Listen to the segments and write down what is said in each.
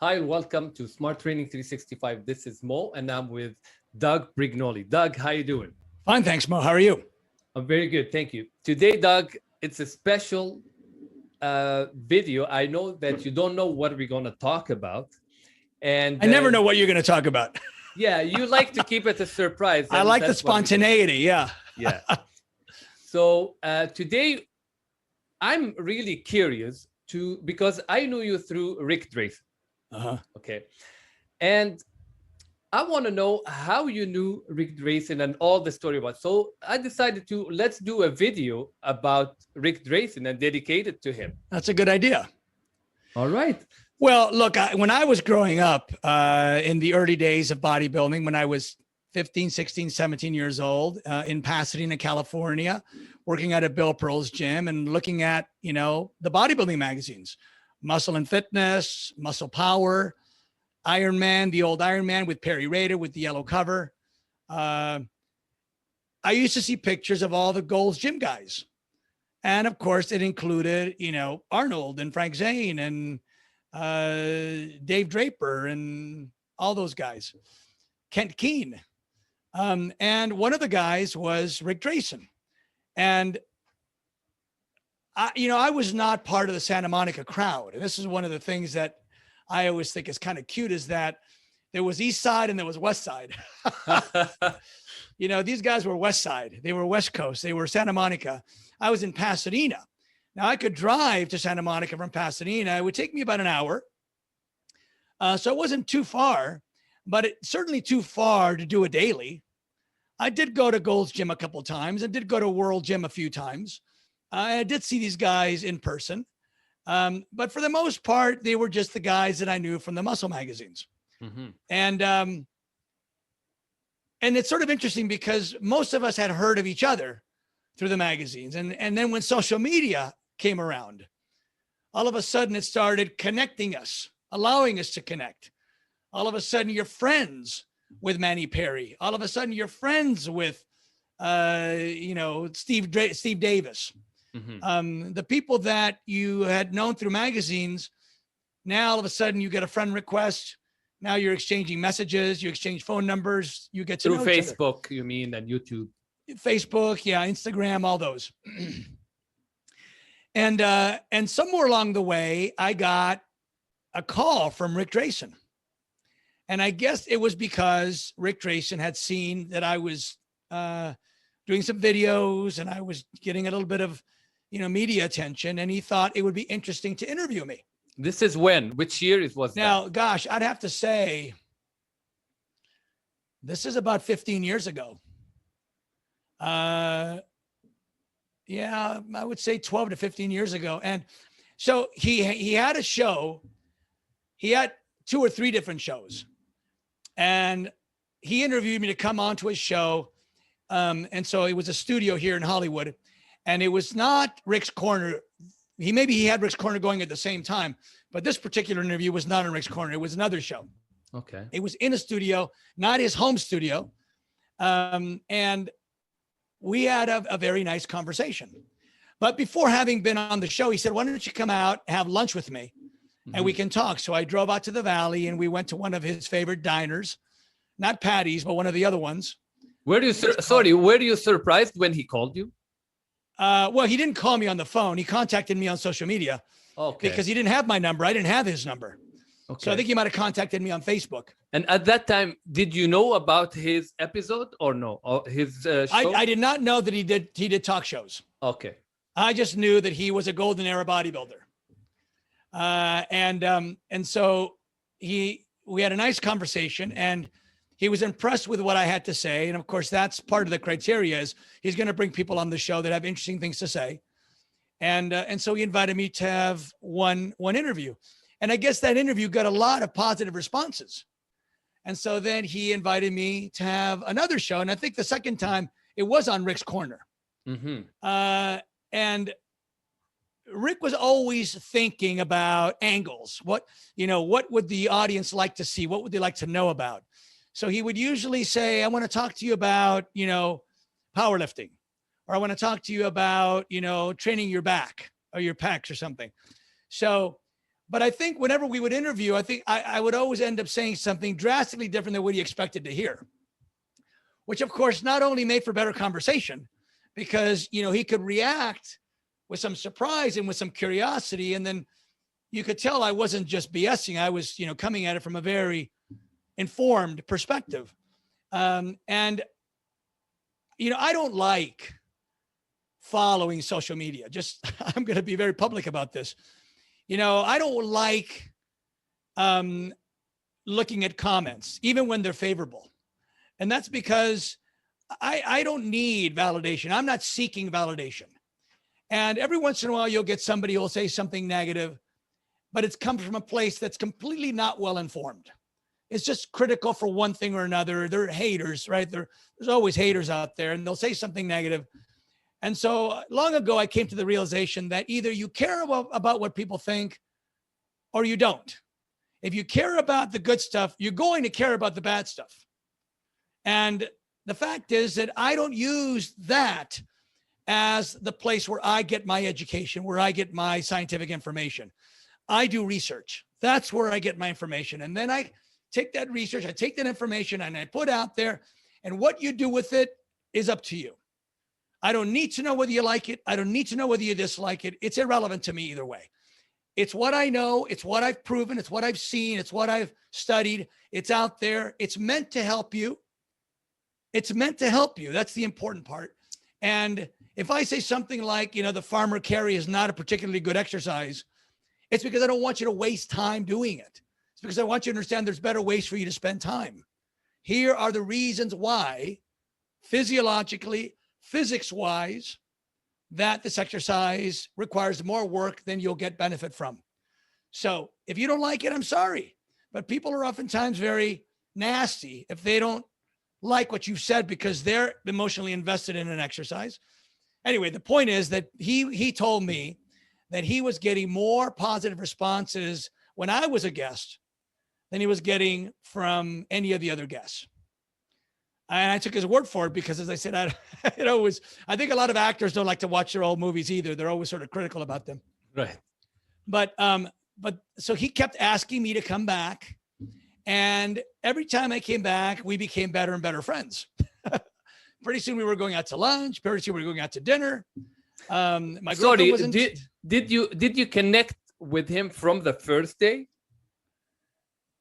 Hi, and welcome to Smart Training 365. This is Mo, and I'm with Doug Brignole. Doug, how you doing? Fine, thanks, Mo. How are you? I'm very good, thank you. Today, Doug, it's a special video. I know that you don't know what we're going to talk about. And I never know what you're going to talk about. Yeah, you like to keep it a surprise. I like the spontaneity, yeah. Yeah. So today, I'm really curious because I knew you through Rick Drayson. Okay. And I want to know how you knew Rick Drayson and all the story about. So I decided let's do a video about Rick Drayson and dedicate it to him. That's a good idea. All right. Well, look, when I was growing up in the early days of bodybuilding, when I was 15, 16, 17 years old in Pasadena, California, working at a Bill Pearl's gym and looking at, the bodybuilding magazines, Muscle and Fitness, Muscle Power, Iron Man, the old Iron Man with Perry Rader with the yellow cover. I used to see pictures of all the Gold's Gym guys. And of course, it included, Arnold and Frank Zane and Dave Draper and all those guys, Kent Keene. And one of the guys was Rick Drayson. And I was not part of the Santa Monica crowd. And this is one of the things that I always think is kind of cute is that there was East Side and there was West Side. These guys were West Side. They were West Coast. They were Santa Monica. I was in Pasadena. Now I could drive to Santa Monica from Pasadena. It would take me about an hour. So it wasn't too far, but it's certainly too far to do a daily. I did go to Gold's Gym a couple of times and did go to World Gym a few times. I did see these guys in person. But for the most part, they were just the guys that I knew from the muscle magazines. Mm-hmm. And it's sort of interesting because most of us had heard of each other through the magazines. And then when social media came around, all of a sudden it started connecting us, allowing us to connect. All of a sudden you're friends with Manny Perry. All of a sudden you're friends with, Steve Davis. Mm-hmm. The people that you had known through magazines, now all of a sudden you get a friend request. Now you're exchanging messages, you exchange phone numbers, you get to know each other. Facebook, you mean, and YouTube. Facebook, yeah, Instagram, all those. And somewhere along the way, I got a call from Rick Drayson. And I guess it was because Rick Drayson had seen that I was doing some videos and I was getting a little bit of, media attention. And he thought it would be interesting to interview me. This is when? Which year it was? Now, gosh, I'd have to say this is about 15 years ago. Yeah, I would say 12 to 15 years ago. And so he had a show. He had 2 or 3 different shows. And he interviewed me to come on to his show. And so it was a studio here in Hollywood. And it was not Rick's Corner. He had Rick's Corner going at the same time, but this particular interview was not in Rick's Corner. It was another show. Okay. It was in a studio, not his home studio. And we had a very nice conversation. But before having been on the show, he said, why don't you come out, have lunch with me and we can talk. So I drove out to the Valley and we went to one of his favorite diners, not Patty's, but one of the other ones. Were you surprised when he called you? Well, he didn't call me on the phone. He contacted me on social media because he didn't have my number. I didn't have his number. Okay. So I think he might have contacted me on Facebook. And at that time, did you know about his episode or no? Or his show? I did not know that he did talk shows. Okay. I just knew that he was a golden era bodybuilder. And so we had a nice conversation and he was impressed with what I had to say. And of course, that's part of the criteria is he's going to bring people on the show that have interesting things to say. And so he invited me to have one interview. And I guess that interview got a lot of positive responses. And so then he invited me to have another show. And I think the second time it was on Rick's Corner. Mm-hmm. And Rick was always thinking about angles. What would the audience like to see? What would they like to know about? So he would usually say, I want to talk to you about, powerlifting, or I want to talk to you about, training your back or your pecs or something. So But I think whenever we would interview, I think I would always end up saying something drastically different than what he expected to hear, which of course not only made for better conversation, because, you know, he could react with some surprise and with some curiosity. And then you could tell I wasn't just BSing. I was, you know, coming at it from a very informed perspective. And, you know, I don't like following social media. Just, I'm going to be very public about this. You know, I don't like looking at comments, even when they're favorable. And that's because I don't need validation. I'm not seeking validation. And every once in a while, you'll get somebody who will say something negative, but it's come from a place that's completely not well informed. It's just critical for one thing or another. They're haters, right? There's always haters out there, and they'll say something negative. And so long ago, I came to the realization that either you care about what people think or you don't. If you care about the good stuff, you're going to care about the bad stuff. And the fact is that I don't use that as the place where I get my education, where I get my scientific information. I do research. That's where I get my information. And then I take that research, I take that information, and I put out there. And what you do with it is up to you. I don't need to know whether you like it. I don't need to know whether you dislike it. It's irrelevant to me either way. It's what I know. It's what I've proven. It's what I've seen. It's what I've studied. It's out there. It's meant to help you. It's meant to help you. That's the important part. And if I say something like, you know, the farmer carry is not a particularly good exercise, it's because I don't want you to waste time doing it. It's because I want you to understand there's better ways for you to spend time. Here are the reasons why, physiologically, physics-wise, that this exercise requires more work than you'll get benefit from. So if you don't like it, I'm sorry. But people are oftentimes very nasty if they don't like what you've said because they're emotionally invested in an exercise. Anyway, the point is that he told me that he was getting more positive responses when I was a guest than he was getting from any of the other guests. And I took his word for it because, as I said, I think a lot of actors don't like to watch their old movies either. They're always sort of critical about them. Right. But so he kept asking me to come back. And every time I came back, we became better and better friends. Pretty soon we were going out to lunch. Pretty soon we were going out to dinner. My Sorry, wasn't... did you connect with him from the first day?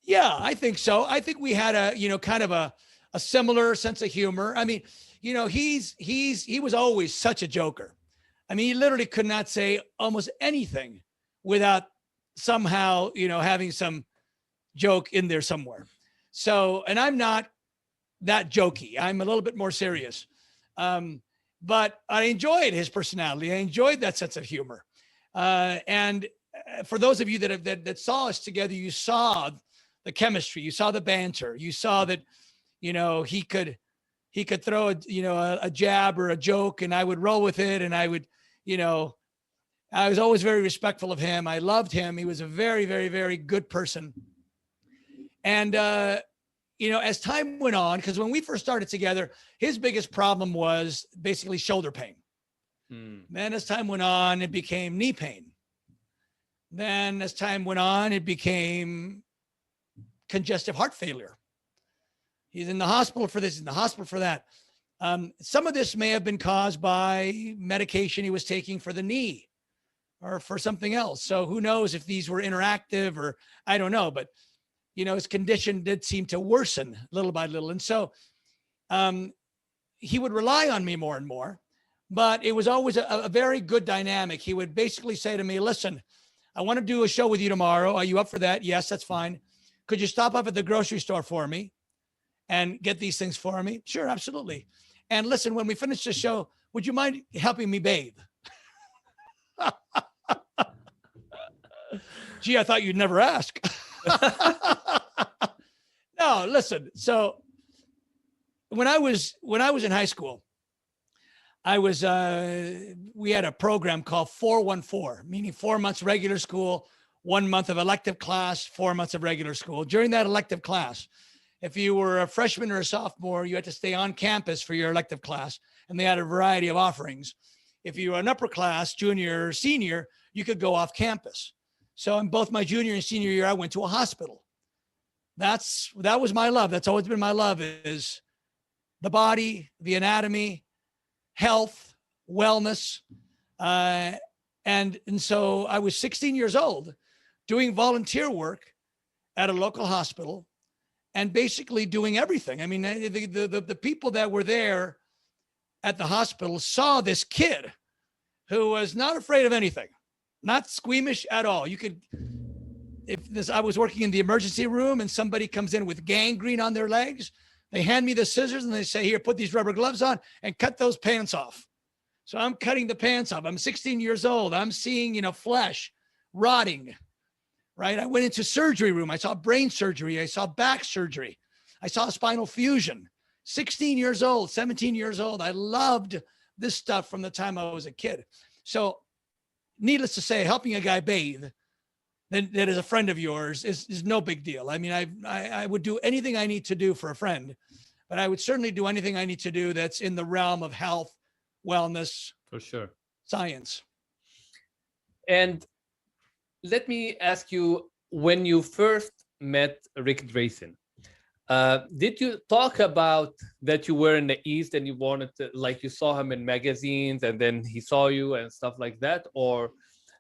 Yeah, I think so. I think we had kind of a similar sense of humor. I mean, you know, he was always such a joker. I mean, he literally could not say almost anything without somehow, you know, having some joke in there somewhere. So, and I'm not that jokey. I'm a little bit more serious. But I enjoyed his personality. I enjoyed that sense of humor. And for those of you that saw us together, you saw the chemistry, you saw the banter, you saw that, you know, he could throw a jab or a joke, and I would roll with it. And I would, you know, I was always very respectful of him. I loved him. He was a very, very, very good person. And, you know, as time went on, because when we first started together, his biggest problem was basically shoulder pain. Then as time went on, it became knee pain. Then as time went on, it became congestive heart failure. He's in the hospital for this, in the hospital for that. Some of this may have been caused by medication he was taking for the knee or for something else. So who knows if these were interactive, or I don't know, but you know, his condition did seem to worsen little by little. And so he would rely on me more and more, but it was always a very good dynamic. He would basically say to me, listen, I want to do a show with you tomorrow. Are you up for that? Yes, that's fine. Could you stop up at the grocery store for me and get these things for me? Sure, absolutely. And listen, when we finish the show, would you mind helping me bathe? Gee, I thought you'd never ask. No, listen. So when I was in high school, we had a program called 414, meaning 4 months regular school, 1 month of elective class, 4 months of regular school. During that elective class, if you were a freshman or a sophomore, you had to stay on campus for your elective class, and they had a variety of offerings. If you were an upper class, junior or senior, you could go off campus. So in both my junior and senior year, I went to a hospital. That was my love. That's always been my love, is the body, the anatomy, health, wellness. And so I was 16 years old doing volunteer work at a local hospital and basically doing everything. I mean, the people that were there at the hospital saw this kid who was not afraid of anything, not squeamish at all. I was working in the emergency room and somebody comes in with gangrene on their legs, they hand me the scissors and they say, here, put these rubber gloves on and cut those pants off. So I'm cutting the pants off. I'm 16 years old. I'm seeing, flesh rotting, right? I went into surgery room. I saw brain surgery. I saw back surgery. I saw spinal fusion. 16 years old, 17 years old. I loved this stuff from the time I was a kid. So needless to say, helping a guy bathe that is a friend of yours is no big deal. I mean, I would do anything I need to do for a friend, but I would certainly do anything I need to do that's in the realm of health, wellness, for sure, science. And let me ask you, when you first met Rick Drayson, did you talk about that you were in the East and you wanted to, like, you saw him in magazines and then he saw you and stuff like that, or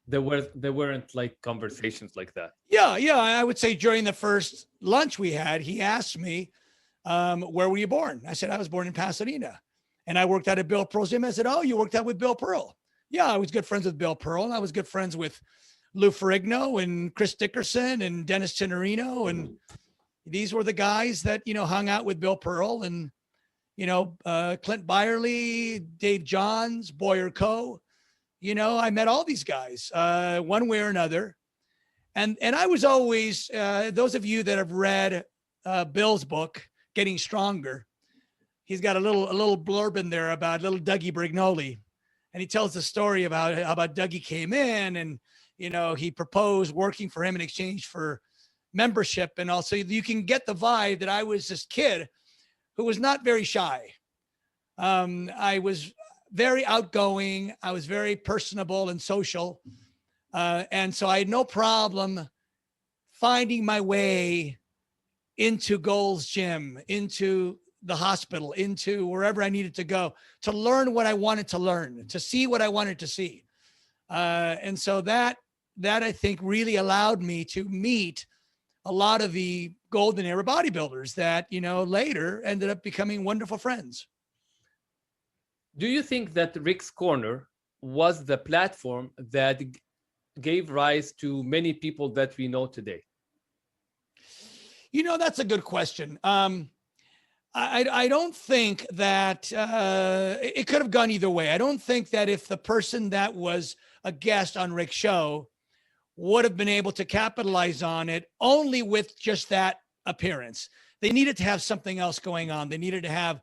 there weren't like conversations like that? Yeah. I would say during the first lunch we had, he asked me, where were you born? I said, I was born in Pasadena. And I worked out at Bill Pearl's gym. I said, oh, you worked out with Bill Pearl? Yeah, I was good friends with Bill Pearl. And I was good friends with Lou Ferrigno and Chris Dickerson and Dennis Tenorino. And these were the guys that, hung out with Bill Pearl and, Clint Byerly, Dave Johns, Boyer Coe. I met all these guys one way or another. And I was always, those of you that have read Bill's book, Getting Stronger, he's got a little blurb in there about little Dougie Brignole. And he tells the story about Dougie came in and, he proposed working for him in exchange for membership. And also you can get the vibe that I was this kid who was not very shy. I was very outgoing. I was very personable and social. And so I had no problem finding my way into Gold's Gym, into the hospital, into wherever I needed to go to learn what I wanted to learn, to see what I wanted to see. And so that I think really allowed me to meet a lot of the golden era bodybuilders that, later ended up becoming wonderful friends. Do you think that Rick's Corner was the platform that gave rise to many people that we know today? That's a good question. I don't think that it could have gone either way. I don't think that if the person that was a guest on Rick's show would have been able to capitalize on it only with just that appearance. They needed to have something else going on. They needed to have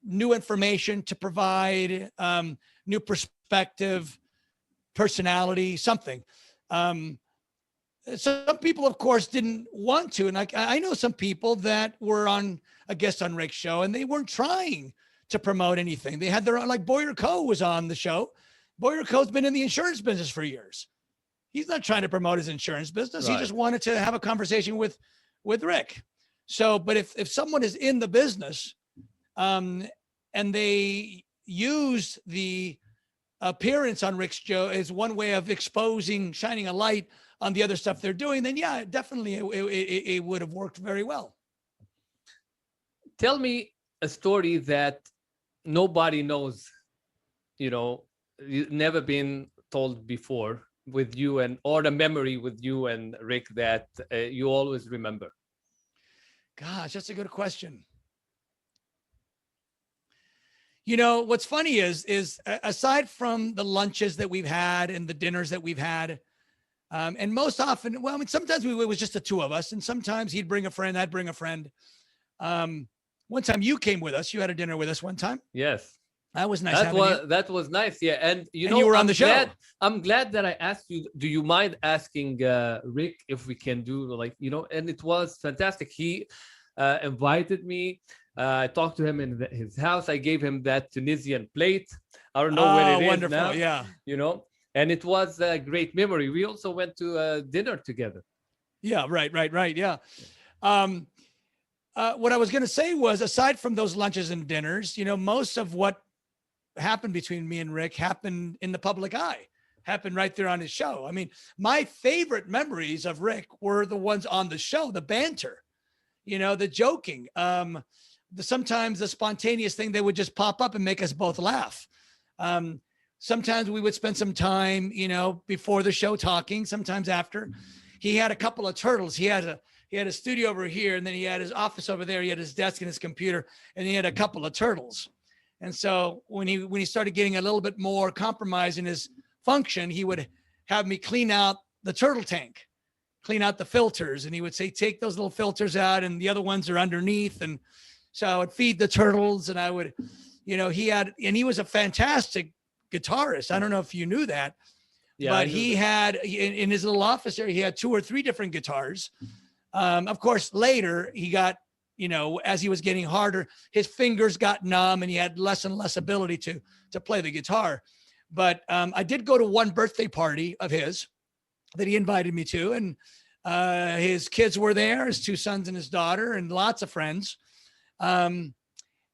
new information to provide, new perspective, personality, something. Some people, of course, didn't want to. And I know some people that were on a guest on Rick's show and they weren't trying to promote anything. They had their own, like Boyer Coe was on the show. Boyer Coe's been in the insurance business for years. He's not trying to promote his insurance business. Right. He just wanted to have a conversation with Rick. So, but if someone is in the business, and they use the appearance on Rick's show as one way of shining a light on the other stuff they're doing, then yeah, definitely it would have worked very well. Tell me a story that nobody knows, never been told before with you, or a memory with you and Rick that you always remember. Gosh, that's a good question. What's funny is aside from the lunches that we've had and the dinners that we've had, and most often, sometimes it was just the two of us, and sometimes he'd bring a friend, I'd bring a friend. One time you came with us, you had a dinner with us one time. Yes. That was nice. That was nice. Yeah. And you were on the show. I'm glad that I asked you, do you mind asking Rick if we can do and it was fantastic. He invited me. I talked to him in his house. I gave him that Tunisian plate. I don't know where it is wonderful. now. Yeah. And it was a great memory. We also went to dinner together. Yeah, right. Yeah. Um, what I was going to say was, aside from those lunches and dinners, most of what happened between me and Rick happened in the public eye, happened right there on his show. I mean, my favorite memories of Rick were the ones on the show, the banter, the joking, sometimes the spontaneous thing that would just pop up and make us both laugh. Sometimes we would spend some time, before the show talking, sometimes after. He had a couple of turtles. He had a studio over here, and then he had his office over there. He had his desk and his computer, and he had a couple of turtles. And so when he started getting a little bit more compromised in his function, he would have me clean out the turtle tank, clean out the filters. And he would say, take those little filters out, and the other ones are underneath. And so I would feed the turtles, and I would, he was a fantastic guitarist. I don't know if you knew that, but he had in his little office area, he had 2 or 3 different guitars. Of course, later he got, as he was getting harder, his fingers got numb and he had less and less ability to play the guitar. But I did go to one birthday party of his that he invited me to, and his kids were there, his 2 sons and his daughter, and lots of friends. And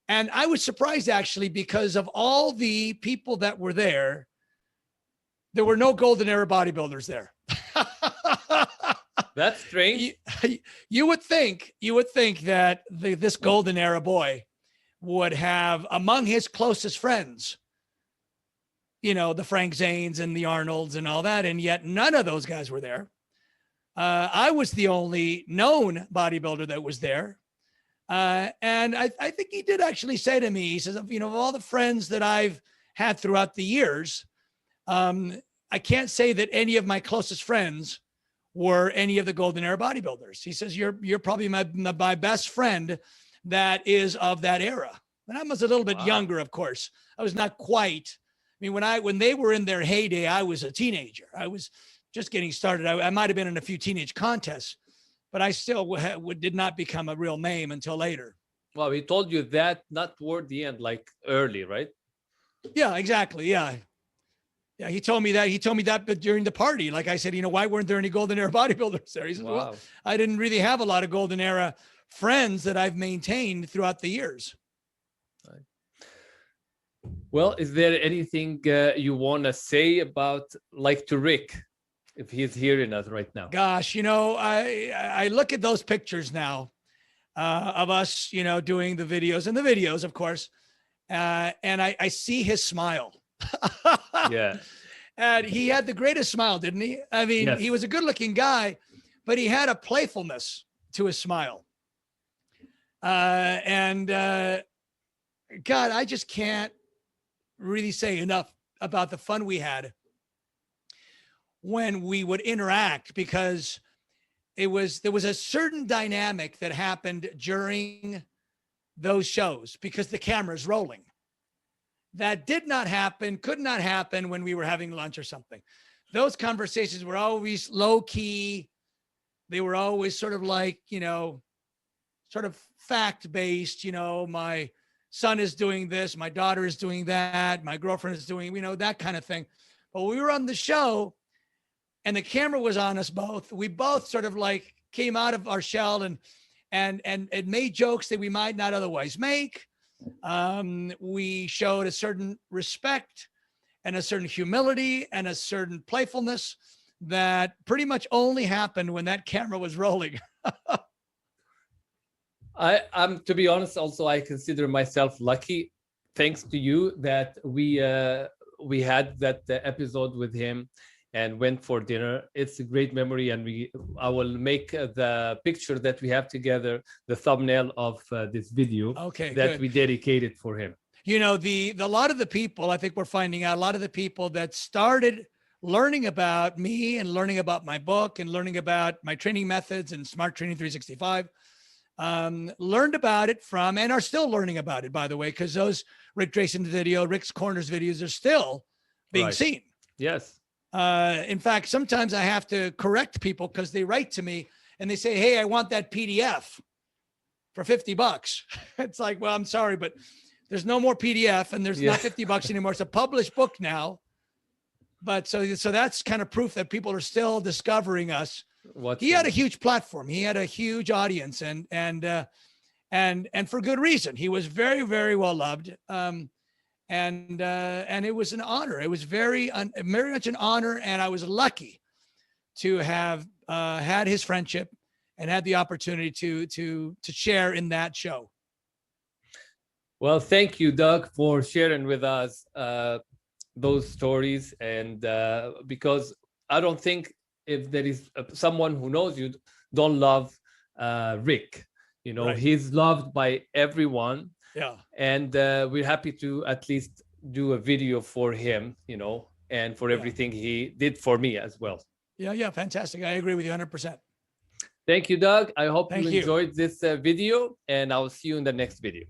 I was surprised, actually, because of all the people that were there were no golden era bodybuilders there. That's strange. You would think that this golden era boy would have among his closest friends, the Frank Zanes and the Arnolds and all that. And yet none of those guys were there. I was the only known bodybuilder that was there. And I think he did actually say to me, he says, of all the friends that I've had throughout the years, I can't say that any of my closest friends were any of the golden era bodybuilders. He says, you're probably my best friend that is of that era. And I was a little bit younger, of course. I was not quite. I mean, when they were in their heyday, I was a teenager. I was just getting started. I might've been in a few teenage contests, but I still did not become a real name until later. Well, he told you that not toward the end, like early, right? Yeah, exactly. Yeah. Yeah, he told me that, but during the party, like I said, why weren't there any golden era bodybuilders there? He said, well, I didn't really have a lot of golden era friends that I've maintained throughout the years. Well, is there anything you want to say about, like, to Rick, if he's hearing us right now? Gosh, I look at those pictures now of us, doing the videos, of course, and I see his smile. Yeah. And he had the greatest smile, didn't he? I mean, yes. He was a good looking guy, but he had a playfulness to his smile. God, I just can't really say enough about the fun we had when we would interact, because there was a certain dynamic that happened during those shows because the camera's rolling. That could not happen when we were having lunch or something. Those conversations were always low key. They were always sort of like, sort of fact based, my son is doing this, my daughter is doing that, my girlfriend is doing, that kind of thing. But we were on the show and the camera was on us both. We both sort of like came out of our shell and made jokes that we might not otherwise make. We showed a certain respect and a certain humility and a certain playfulness that pretty much only happened when that camera was rolling. I'm to be honest, also, I consider myself lucky, thanks to you, that we had that episode with him and went for dinner. It's a great memory, and I will make the picture that we have together the thumbnail of this video. Okay, that good. We dedicated for him. The lot of the people, I think we're finding out, a lot of the people that started learning about me and learning about my book and learning about my training methods and Smart Training 365, learned about it from, and are still learning about it, by the way, because those Rick Drayson's video, Rick's Corners videos are still being seen. Yes. In fact, sometimes I have to correct people because they write to me and they say, hey, I want that PDF for $50. It's like, well, I'm sorry, but there's no more PDF and there's not $50 anymore. It's a published book now. but so that's kind of proof that people are still discovering us. What's He had a huge platform. He had a huge audience, and for good reason. He was very, very well loved. And it was an honor. It was very much an honor, and I was lucky to have had his friendship and had the opportunity to share in that show. Well, thank you, Doug, for sharing with us those stories. And because I don't think if there is someone who knows you don't love Rick, you know, Right. he's loved by everyone. Yeah. And we're happy to at least do a video for him, you know, and for everything he did for me as well. Yeah. Fantastic. I agree with you 100%. Thank you, Doug. I hope Thank you you. enjoyed this video, and I'll see you in the next video.